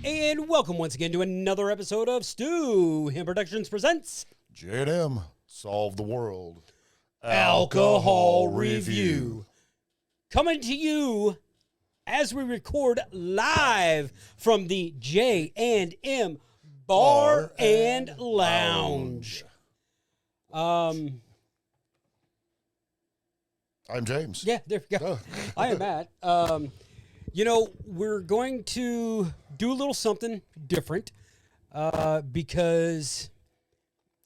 And welcome once again to another episode of Stu Him Productions presents J&M Solve the World Alcohol Review. Coming to you as we record live from the J&M Bar and Lounge. I'm James. Yeah, there we go. I am Matt. We're going to do a little something different because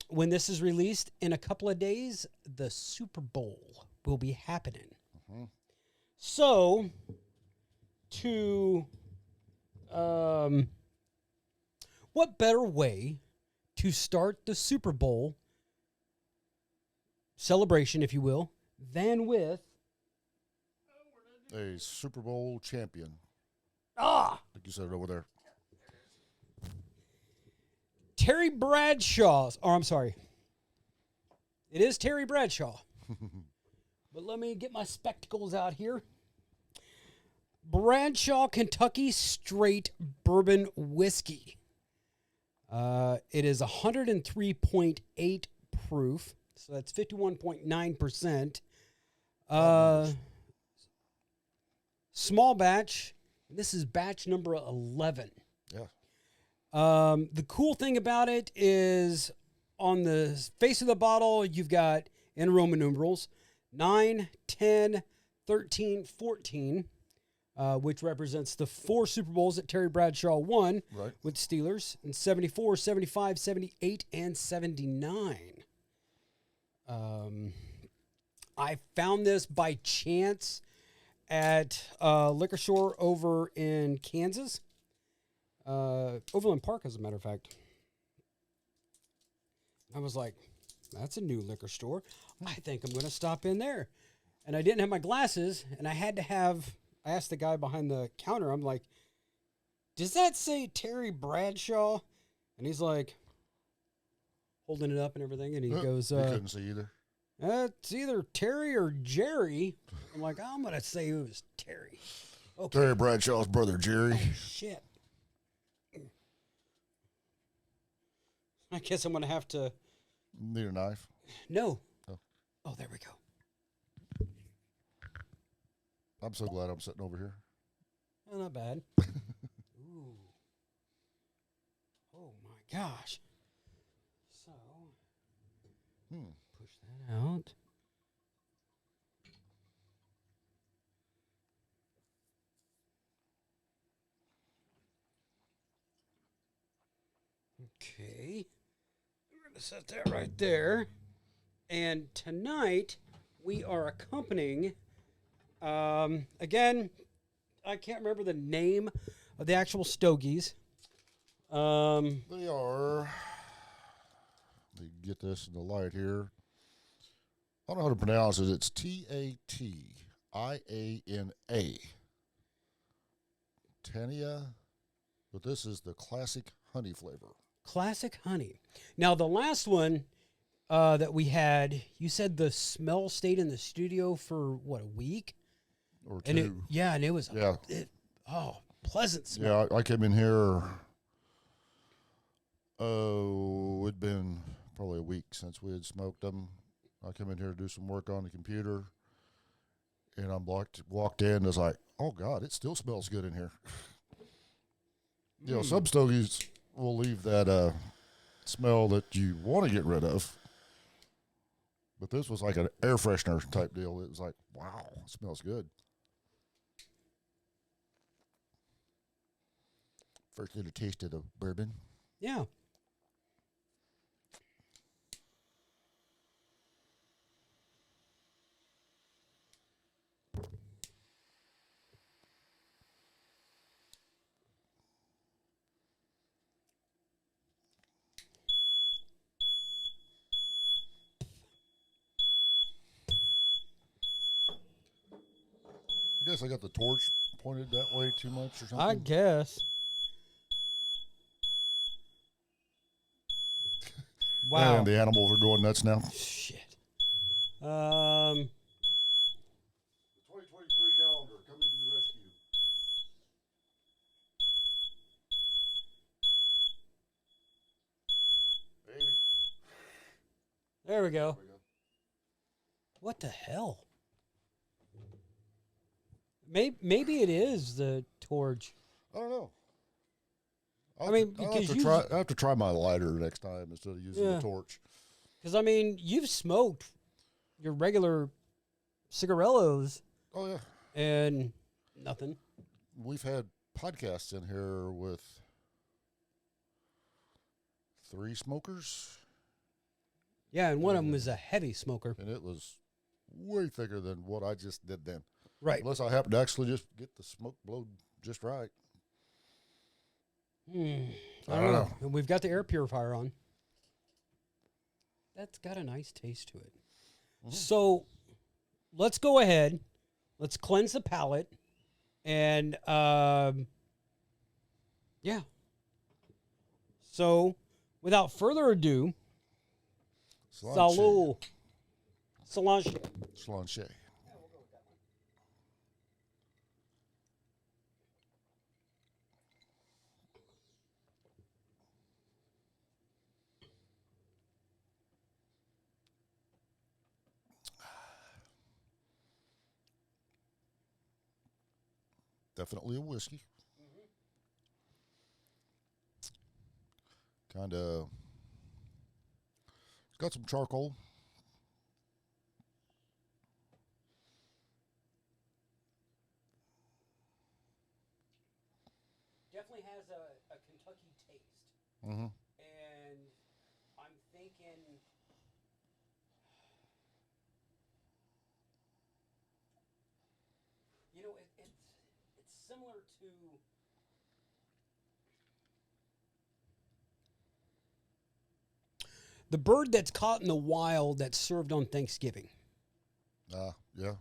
when this is released in a couple of days, the Super Bowl will be happening. Mm-hmm. So, what better way to start the Super Bowl celebration, if you will, than with a Super Bowl champion. Like you said over there. Terry Bradshaw's. Oh, I'm sorry. It is Terry Bradshaw. But let me get my spectacles out here. Bradshaw Kentucky Straight Bourbon Whiskey. It is 103.8 proof. So that's 51.9%. Small batch. This is batch number 11. Yeah. The cool thing about it is on the face of the bottle, you've got in Roman numerals 9, 10, 13, 14, which represents the 4 Super Bowls that Terry Bradshaw won with Steelers in 74, 75, 78, and 79. I found this by chance at a liquor store over in Kansas. Overland Park, as a matter of fact. I was like, that's a new liquor store. I think I'm going to stop in there. And I didn't have my glasses, and I asked the guy behind the counter, I'm like, does that say Terry Bradshaw? And he's like, holding it up and everything, and he goes, you couldn't see either. It's either Terry or Jerry. I'm like, I'm going to say it was Terry. Okay. Terry Bradshaw's brother, Jerry. Oh, shit. I guess I'm going to have to... Need a knife? No. Oh, there we go. I'm so glad I'm sitting over here. Oh, not bad. Ooh. Oh, my gosh. So, push that out. Okay. We're going to set that right there. And tonight, we are accompanying, again, I can't remember the name of the actual stogies. They are, let me get this in the light here. I don't know how to pronounce it. It's Tatiana. Tania, but this is the classic honey flavor. Classic honey. Now, the last one that we had, you said the smell stayed in the studio for, what, a week? Or two. And it was pleasant smell. Yeah, I came in here, it'd been probably a week since we had smoked them. I came in here to do some work on the computer, and I walked in and was like, oh, God, it still smells good in here. You know, some stogies will leave that smell that you want to get rid of. But this was like an air freshener type deal. It was like, wow, it smells good. First little taste of the bourbon. Yeah. I guess I got the torch pointed that way too much or something. I guess. Wow. And the animals are going nuts now. Shit. The 2023 calendar coming to the rescue. There we go. What the hell? Maybe it is the torch. I don't know. I mean, I'll because I have to try my lighter next time instead of using the torch. Because I mean, you've smoked your regular cigarillos. Oh yeah, and nothing. We've had podcasts in here with 3 smokers. Yeah, and one of them is a heavy smoker. And it was way thicker than what I just did then. Right. Unless I happened to actually just get the smoke blowed just right. I don't know. And we've got the air purifier on. That's got a nice taste to it. Mm-hmm. So let's go ahead. Let's cleanse the palate. And, yeah. So, without further ado, Salud. Solange. Solange. Definitely a whiskey. Kind of, it's got some charcoal. Definitely has a Kentucky taste. Mm-hmm. And I'm thinking, you know, it's similar to the bird that's caught in the wild that's served on Thanksgiving. Yeah.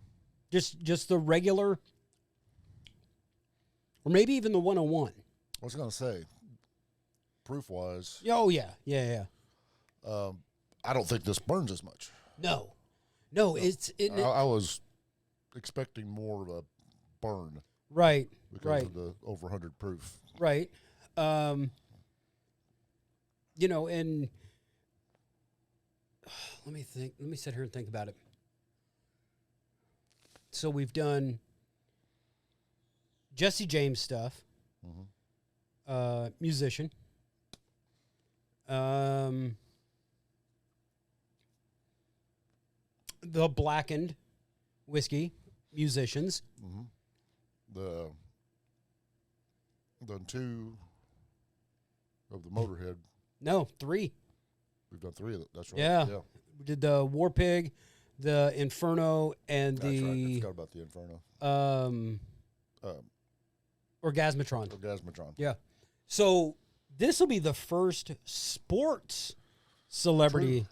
Just the regular, or maybe even the 101. I was going to say, proof-wise. Oh, yeah. I don't think this burns as much. No, I was expecting more of a burn. Right, because of the over 100 proof. Right. You know, and let me think. Let me sit here and think about it. So we've done Jesse James stuff, musician. The blackened whiskey, musicians. The 2 of the Motorhead. No, 3. We've done 3 of it. That's right. Yeah. We did the War Pig, the Inferno, and That's the... right. I forgot about the Inferno. Orgasmatron. Orgasmatron. Yeah. So this will be the first sports celebrity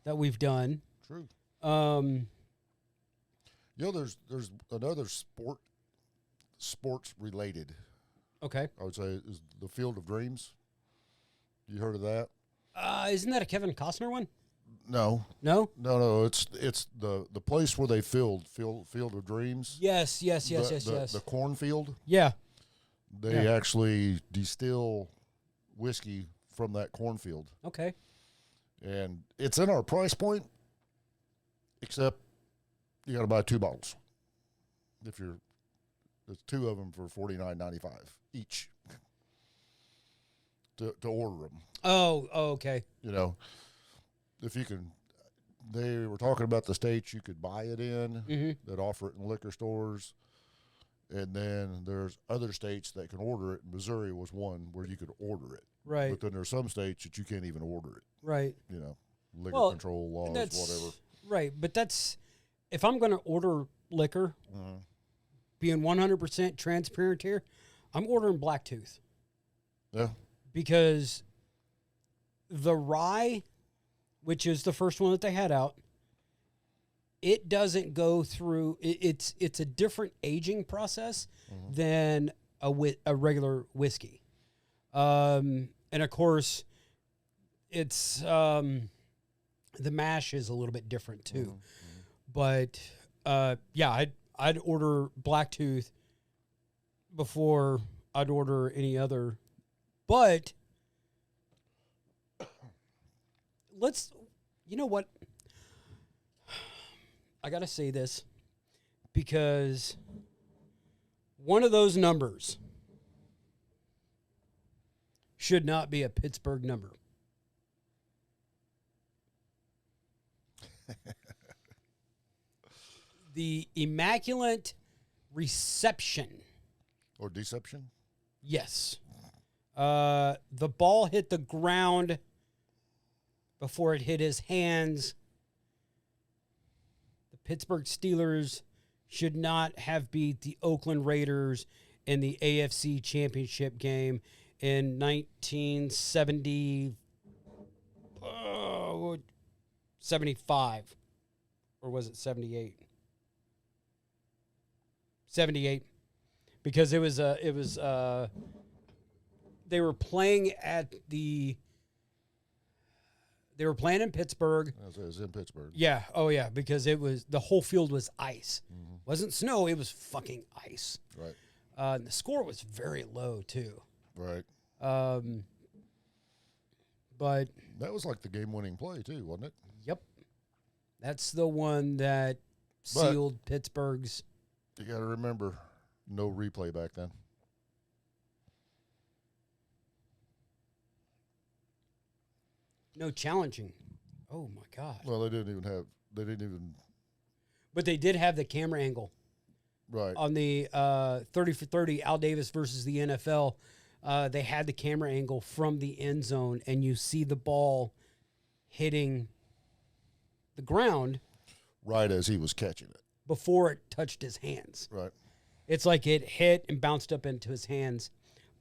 that we've done. True. There's another sports related. Okay. I would say is the Field of Dreams. You heard of that? Isn't that a Kevin Costner one? No. No? No. It's the place where they Field of Dreams. Yes. The cornfield. Yeah. They actually distill whiskey from that cornfield. Okay. And it's in our price point, except you got to buy 2 bottles. There's 2 of them for $49.95 each to order them. Oh, okay. You know, if you can, they were talking about the states you could buy it in that offer it in liquor stores. And then there's other states that can order it. Missouri was one where you could order it. Right. But then there's some states that you can't even order it. Right. You know, liquor control laws, whatever. Right. But that's, if I'm going to order liquor, being 100% transparent here, I'm ordering Blacktooth. Yeah. Because the rye, which is the first one that they had out, it doesn't go through. It's a different aging process than a regular whiskey, and of course, it's the mash is a little bit different too. But yeah, I'd order Blacktooth before I'd order any other. But You know what? I got to say this because one of those numbers should not be a Pittsburgh number. The Immaculate Reception. Or deception? Yes. The ball hit the ground before it hit his hands. The Pittsburgh Steelers should not have beat the Oakland Raiders in the AFC Championship game in 1970, 75. Or was it 78? 78. Because they were playing in Pittsburgh. It was in Pittsburgh. Yeah. Oh yeah. Because the whole field was ice. Mm-hmm. Wasn't snow. It was fucking ice. Right. And the score was very low too. Right. But that was like the game-winning play too, wasn't it? Yep. That's the one that sealed Pittsburgh's. You got to remember, no replay back then. No challenging. Oh my God. Well, they didn't even. But they did have the camera angle. Right. On the 30 for 30, Al Davis versus the NFL, they had the camera angle from the end zone, and you see the ball hitting the ground. Right as he was catching it. Before it touched his hands. Right. It's like it hit and bounced up into his hands.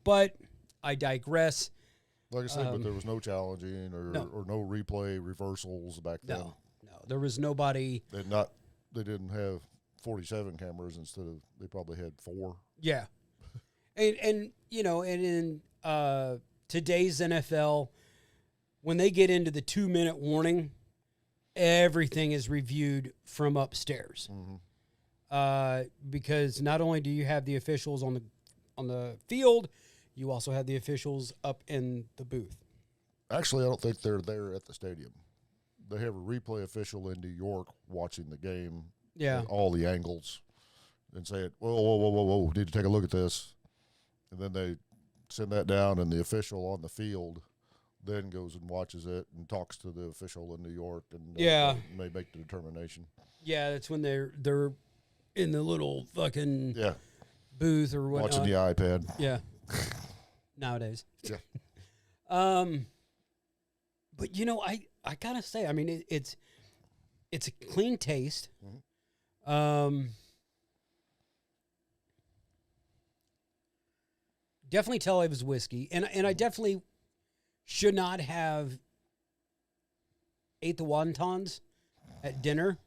But I digress. Like I said, but there was no challenging or no replay reversals back then. No, there was nobody. They didn't have 47 cameras instead of, they probably had 4. Yeah. and in today's NFL, when they get into the 2-minute warning, everything is reviewed from upstairs. Mm-hmm. Because not only do you have the officials on the field, you also have the officials up in the booth. Actually, I don't think they're there at the stadium. They have a replay official in New York watching the game. Yeah. At all the angles. And say, whoa, need to take a look at this. And then they send that down, and the official on the field then goes and watches it and talks to the official in New York, and may make the determination. Yeah, that's when they're in the little fucking booth or whatnot. Watching the iPad. Yeah. Nowadays. Yeah. But I gotta say, I mean, it's a clean taste. Mm-hmm. Definitely tell it was whiskey, and I definitely should not have ate the wontons at dinner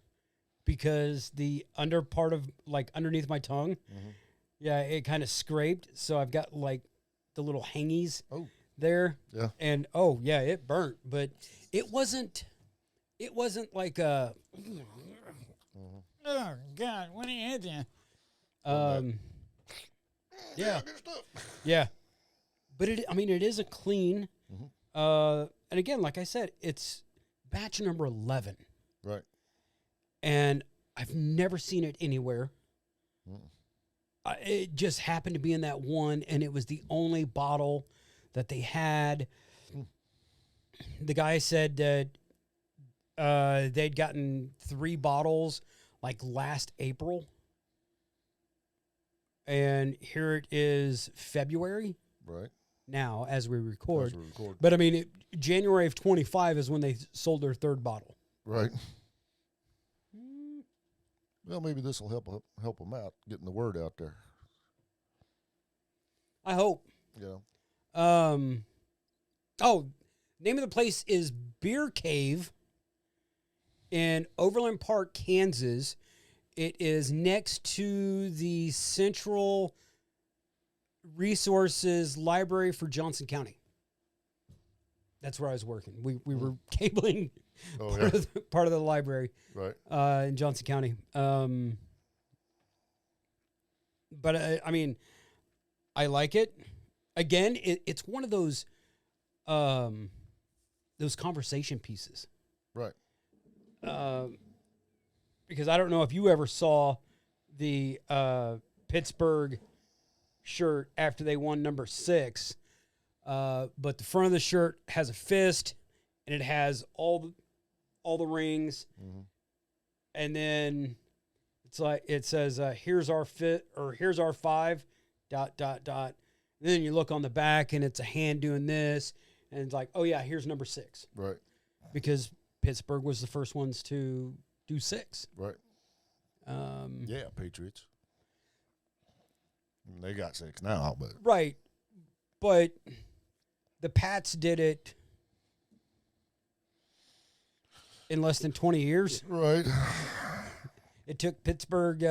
because the under part of underneath my tongue, it kind of scraped, so I've got like the little hangies there. Yeah. And it burnt, but it wasn't like a oh God, what are you doing? Yeah. But it is a clean and again, like I said, it's batch number 11. Right. And I've never seen it anywhere. It just happened to be in that one, and it was the only bottle that they had. The guy said that they'd gotten 3 bottles like last April. And here it is February. Right. Now, as we record. But, January of 25 is when they sold their 3rd bottle. Right. Well, maybe this will help them out, getting the word out there. I hope. Yeah. Name of the place is Beer Cave in Overland Park, Kansas. It is next to the Central Resources Library for Johnson County. That's where I was working. We were cabling part of the library, right, in Johnson County. But I like it. Again, it's one of those conversation pieces. Right. because I don't know if you ever saw the Pittsburgh shirt after they won number 6, but the front of the shirt has a fist, and it has all the rings, and then it's like it says, "Here's our fit," or "Here's our 5." ... And then you look on the back, and it's a hand doing this, and it's like, "Oh yeah, here's number 6." Right. Because Pittsburgh was the first ones to do 6. Right. Yeah, Patriots. They got 6 now, but Right. But the Pats did it in less than 20 years. right. It took Pittsburgh,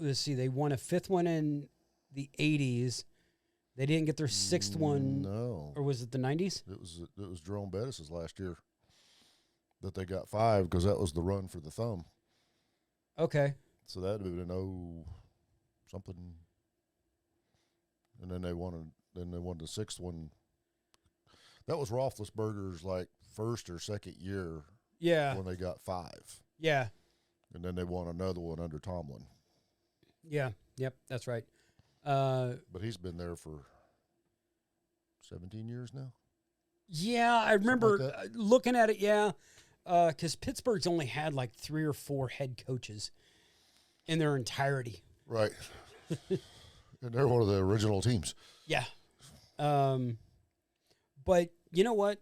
let's see, they won a 5th one in the 80s. They didn't get their 6th one. No. Or was it the 90s? It was Jerome Bettis' last year that they got 5 because that was the run for the thumb. Okay. So that would have been something. And then they won the 6th one. That was Roethlisberger's like first or second year. Yeah. When they got 5. Yeah. And then they won another one under Tomlin. Yeah. Yep. That's right. But he's been there for 17 years now. Yeah, I remember like looking at it. Yeah, because Pittsburgh's only had like 3 or 4 head coaches in their entirety. Right. And they're one of the original teams. Yeah. But you know what?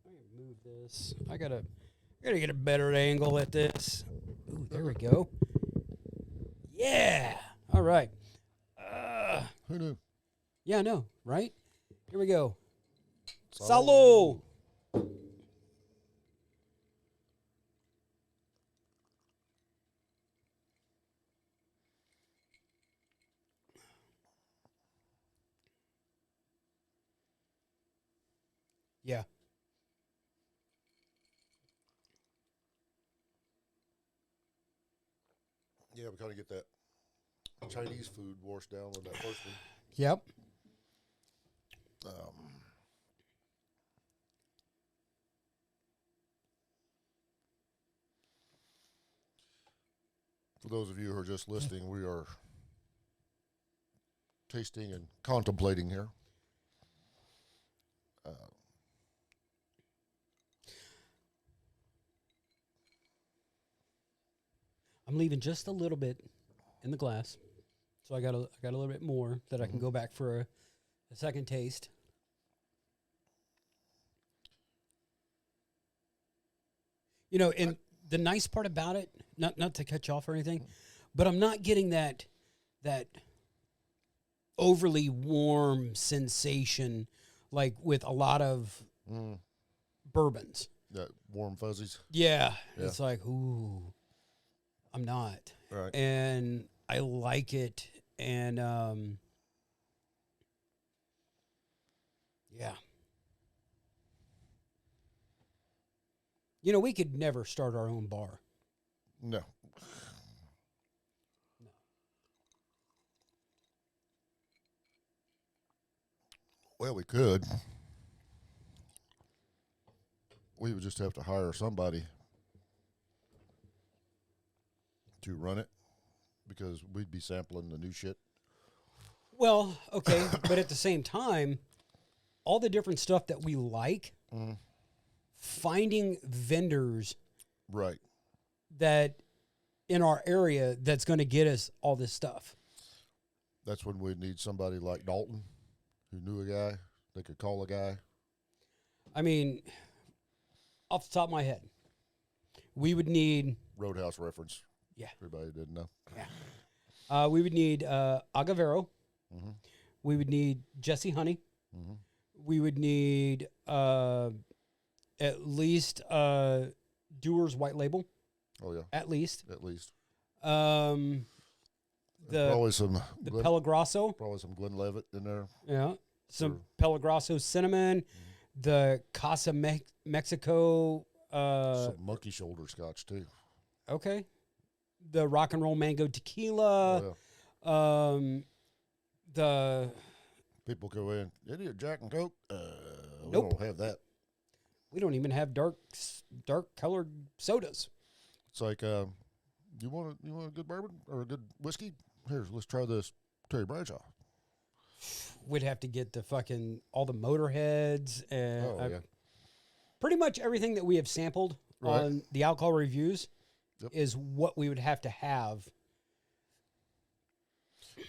Let me move this. I gotta get a better angle at this. Ooh, there we go. Yeah. All right. Who knew? Yeah, no, right? Here we go. Salud. Salud. Yeah. Yeah, we kind of get that Chinese food washed down with that first one. Yep. For those of you who are just listening, we are tasting and contemplating here. I'm leaving just a little bit in the glass, so I got a little bit more that I can go back for a second taste. You know, and the nice part about it, not to cut you off or anything, but I'm not getting that overly warm sensation like with a lot of bourbons. That warm fuzzies. Yeah, it's like, ooh, I'm not. Right. And I like it. And, yeah. You know, we could never start our own bar. No. Well, we could. We would just have to hire somebody to run it because we'd be sampling the new shit. Well, okay, but at the same time, all the different stuff that we like, finding vendors Right. that in our area that's going to get us all this stuff. That's when we'd need somebody like Dalton who knew a guy. They could call a guy. I mean, off the top of my head, we would need... Roadhouse reference. Yeah. Everybody didn't know. Yeah. We would need Agavero. Mm-hmm. We would need Jesse Honey. Mm-hmm. We would need at least Dewar's White Label. Oh, yeah. At least. At least. The probably some Pellegrasso. Probably some Glenlivet in there. Yeah. Some Pellegrasso cinnamon. Mm-hmm. The Casa Mexico. Some monkey shoulder scotch, too. Okay. The Rock and Roll Mango Tequila. Oh, yeah. The... People go in, any Jack and Coke? we Nope. don't have that. We don't even have dark colored sodas. It's like, you want a good bourbon or a good whiskey? Here, let's try this Terry Bradshaw. We'd have to get all the Motorheads and Yeah. pretty much everything that we have sampled Right. on the alcohol reviews Yep. is what we would have to have.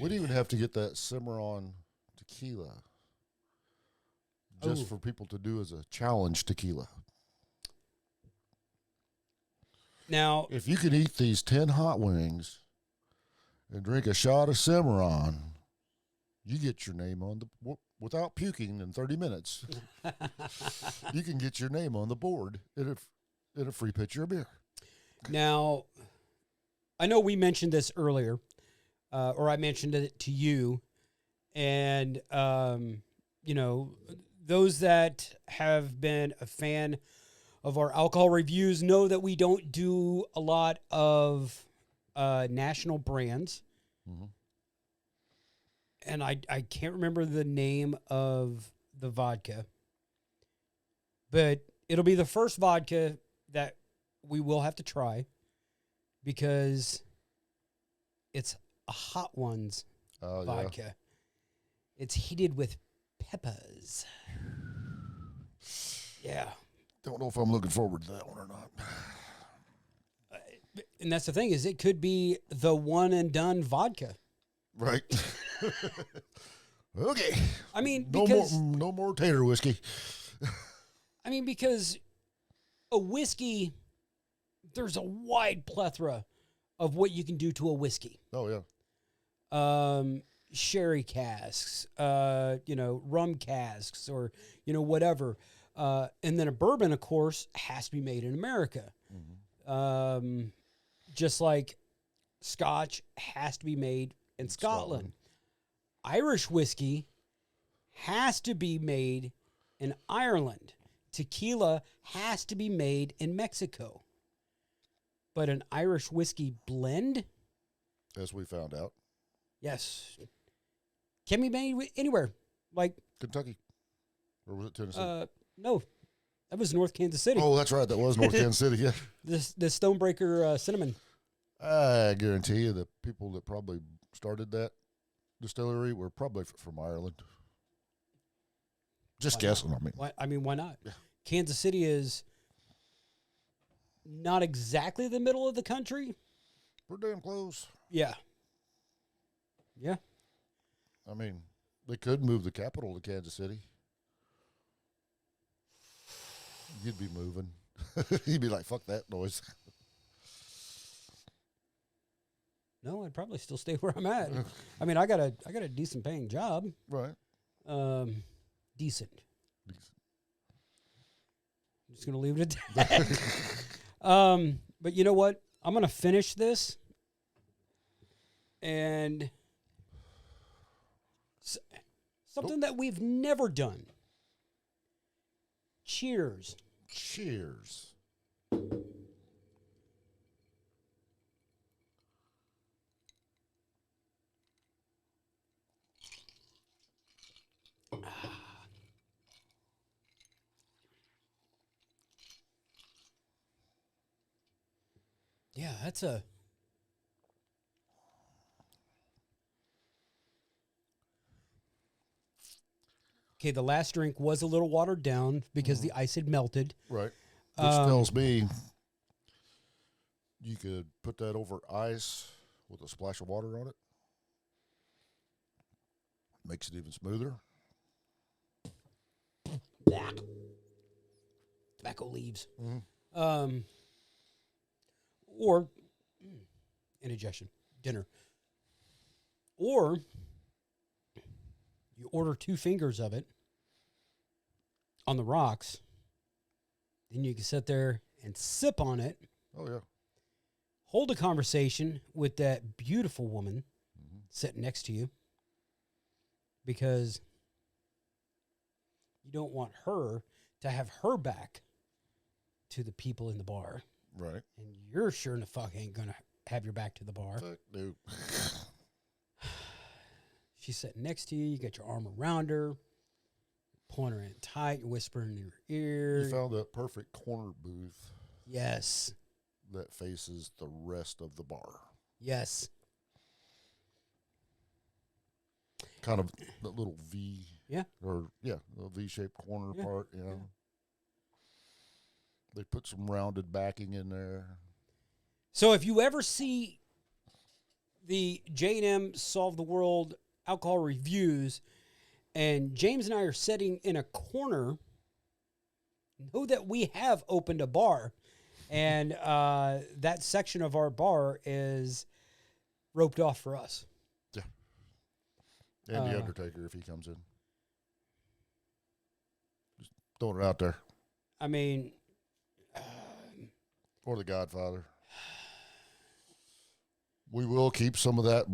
We'd even have to get that Cimarron tequila just Ooh. for people to do as a challenge tequila. Now, If you can eat these 10 hot wings and drink a shot of Cimarron, you get your name on the, without puking in 30 minutes, you can get your name on the board in a free pitcher of beer. now, I know we mentioned this earlier, or I mentioned it to you, and those that have been a fan of our alcohol reviews know that we don't do a lot of national brands. Mm-hmm. And I can't remember the name of the vodka, but it'll be the first vodka that we will have to try because it's a Hot Ones vodka. Yeah. It's heated with peppers. Yeah. Don't know if I'm looking forward to that one or not. And that's the thing is it could be the one and done vodka. Right. Okay. I mean, No more tater whiskey. because a whiskey, there's a wide plethora of what you can do to a whiskey. Oh yeah. Sherry casks, rum casks, or whatever. And then a bourbon, of course, has to be made in America. Mm-hmm. Just like Scotch has to be made in Scotland. Irish whiskey has to be made in Ireland. Tequila has to be made in Mexico. But an Irish whiskey blend, As we found out, yes, can be made anywhere. Like Kentucky, or was it Tennessee? no, that was North Kansas City. Oh, that's right. That was North Kansas City. Yeah. The Stonebreaker cinnamon. I guarantee you the people that probably started that distillery were probably from Ireland. Just Why guessing. not? Why not? Yeah. Kansas City is not exactly the middle of the country. We're damn close. Yeah. Yeah. I mean, they could move the capital to Kansas City. You'd be moving. You'd be like, fuck that noise. No, I'd probably still stay where I'm at. I mean, I got a decent paying job. Right. Decent. I'm just gonna leave it at that. But you know what? I'm gonna finish this and something that we've never done. Cheers. Cheers. Yeah, that's a. Okay, the last drink was a little watered down because the ice had melted. Right. Which tells me you could put that over ice with a splash of water on it. Makes it even smoother. Tobacco leaves. Mm-hmm. Or indigestion, dinner. Or you order 2 fingers of it on the rocks. Then you can sit there and sip on it. Oh, yeah. Hold a conversation with that beautiful woman sitting next to you. Because you don't want her to have her back to the people in the bar. Right. And you're sure in the fuck ain't going to have your back to the bar. Fuck no. She's sitting next to you. You got your arm around her. pulling her in tight, whispering in your ear. You found that perfect corner booth Yes. that faces the rest of the bar. Yes. Kind of that little V. Yeah. Or, the V-shaped corner Yeah. part, They put some rounded backing in there. So if you ever see the J&M Solve the World alcohol reviews and James and I are sitting in a corner, know that we have opened a bar, and that section of our bar is roped off for us. Yeah. And the Undertaker if he comes in. Just throwing it out there. I mean... or the Godfather. We will keep some of that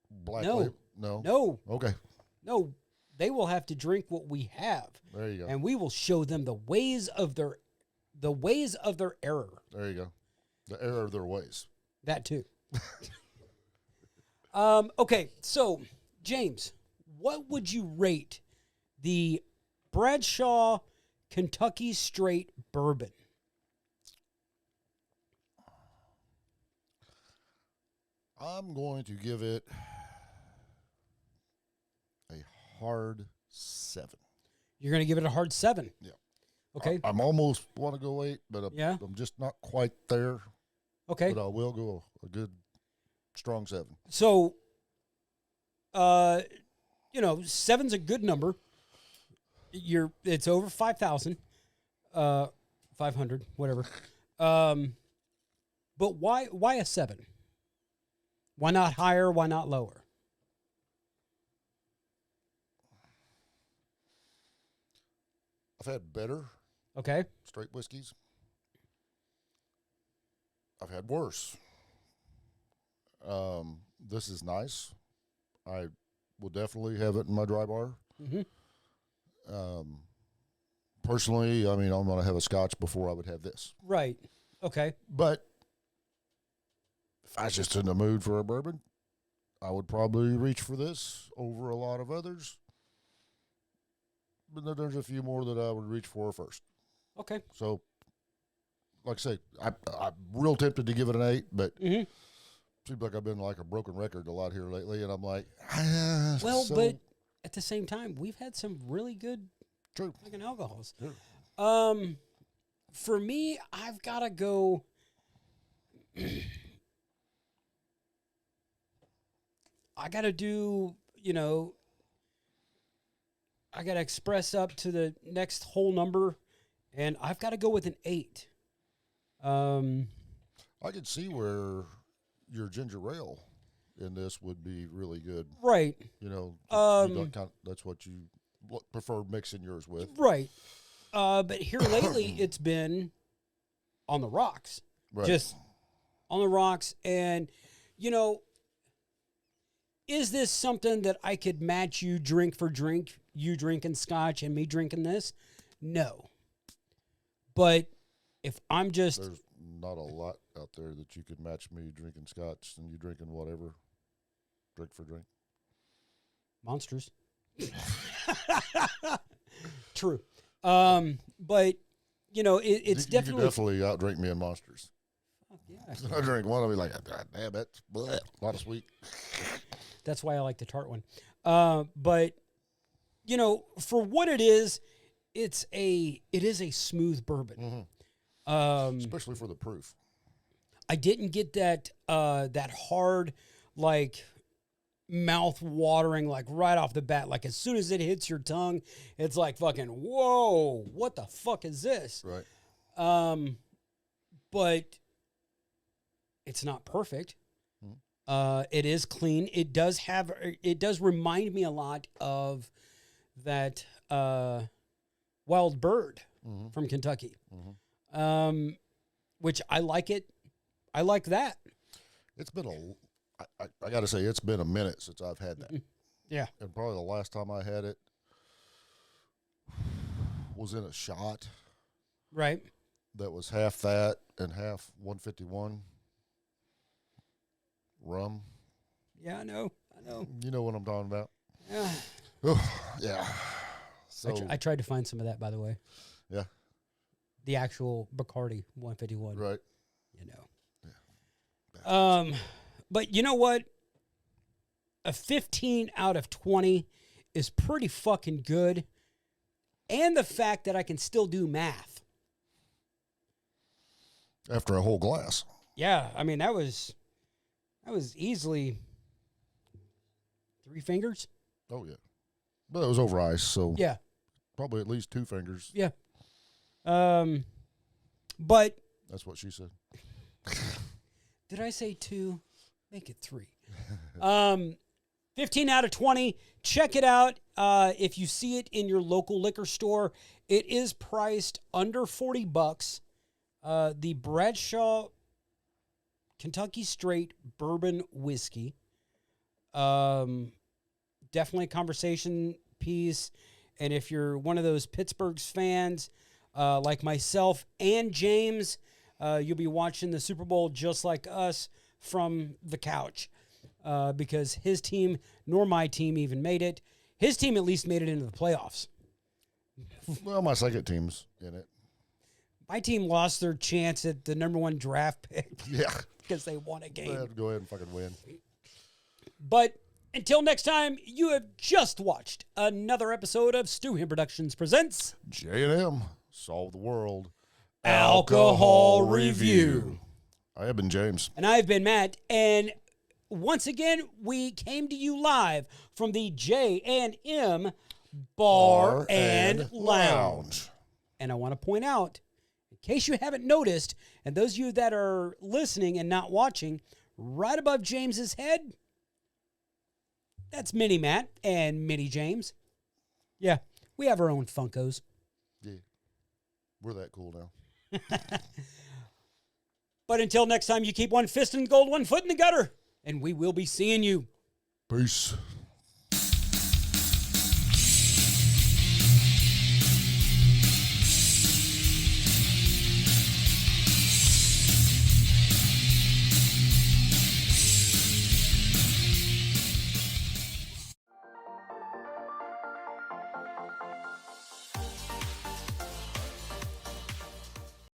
black label. No. No. Okay. No. They will have to drink what we have. There you go. And we will show them the ways of their error. There you go. The error of their ways. That too. Okay, so James, what would you rate the Bradshaw Kentucky Straight Bourbon? I'm going to give it a hard 7. You're going to give it a hard 7. Yeah. Okay. I'm almost want to go 8, but I'm just not quite there. Okay. But I will go a good strong 7. So, 7's a good number. It's over 5,000, 500, whatever. But why a 7? Why not higher? Why not lower? I've had better straight whiskeys. I've had worse. This is nice. I will definitely have it in my dry bar. Mm-hmm. Personally, I mean, I'm going to have a scotch before I would have this. Right. Okay. But if I was just in the mood for a bourbon, I would probably reach for this over a lot of others. But then there's a few more that I would reach for first. Okay. So, like I say, I'm real tempted to give it an 8, but seems like I've been like a broken record a lot here lately, and I'm like, but at the same time, we've had some really good fucking alcohols. True. For me, I've got to go. I got to do, I got to express up to the next whole number, and I've got to go with an 8. I could see where your ginger ale in this would be really good. Right. That's what you prefer mixing yours with. Right. But here lately, it's been on the rocks. Right. Just on the rocks. And, is this something that I could match you drink for drink, you drinking scotch and me drinking this? No. But if I'm just... There's not a lot out there that you could match me drinking scotch and you drinking whatever, drink for drink. Monsters. True. But, it's you definitely... You could definitely outdrink me in Monsters. Fuck yeah. I drink one, I'll be like, damn, that's a lot of sweet. That's why I like the tart one. But, for what it is a smooth bourbon. Especially for the proof. I didn't get that hard, like, mouth watering, like right off the bat. Like as soon as it hits your tongue, it's like fucking, whoa, what the fuck is this? Right. But it's not perfect. It is clean. It does remind me a lot of that Wild Bird from Kentucky. Which I like it. I like that. It's been I got to say, it's been a minute since I've had that. Yeah. And probably the last time I had it was in a shot. Right. That was half that and half 151 rum. Yeah, I know. You know what I'm talking about. Yeah. Oh, yeah. So I tried to find some of that, by the way. yeah, The actual Bacardi 151. right. You know. But you know what? A 15 out of 20 is pretty fucking good. And the fact that I can still do math. After a whole glass. Yeah, I mean that was easily 3 fingers. Oh yeah, but it was over ice, so Yeah. probably at least 2 fingers. Yeah. But That's what she said. did I say 2? Make it 3. 15 out of 20. Check it out. If you see it in your local liquor store, it is priced under $40. The Bradshaw Kentucky Straight Bourbon Whiskey. Definitely a conversation piece. And if you're one of those Pittsburgh's fans, like myself and James, you'll be watching the Super Bowl just like us from the couch. Because his team, nor my team, even made it. His team at least made it into the playoffs. Well, my second team's in it. My team lost their chance at the number 1 draft pick Yeah. because they won a game. Go ahead and fucking win. But until next time, you have just watched another episode of Stu Him Productions Presents J&M, Solve the World. Alcohol Review. I have been James. And I've been Matt. And once again, we came to you live from the J&M Bar and Lounge. And I want to point out, in case you haven't noticed, and those of you that are listening and not watching, right above James's head, that's Mini Matt and Mini James. Yeah, we have our own Funkos. Yeah. We're that cool now. But until next time, you keep one fist in the gold, one foot in the gutter, and we will be seeing you. Peace.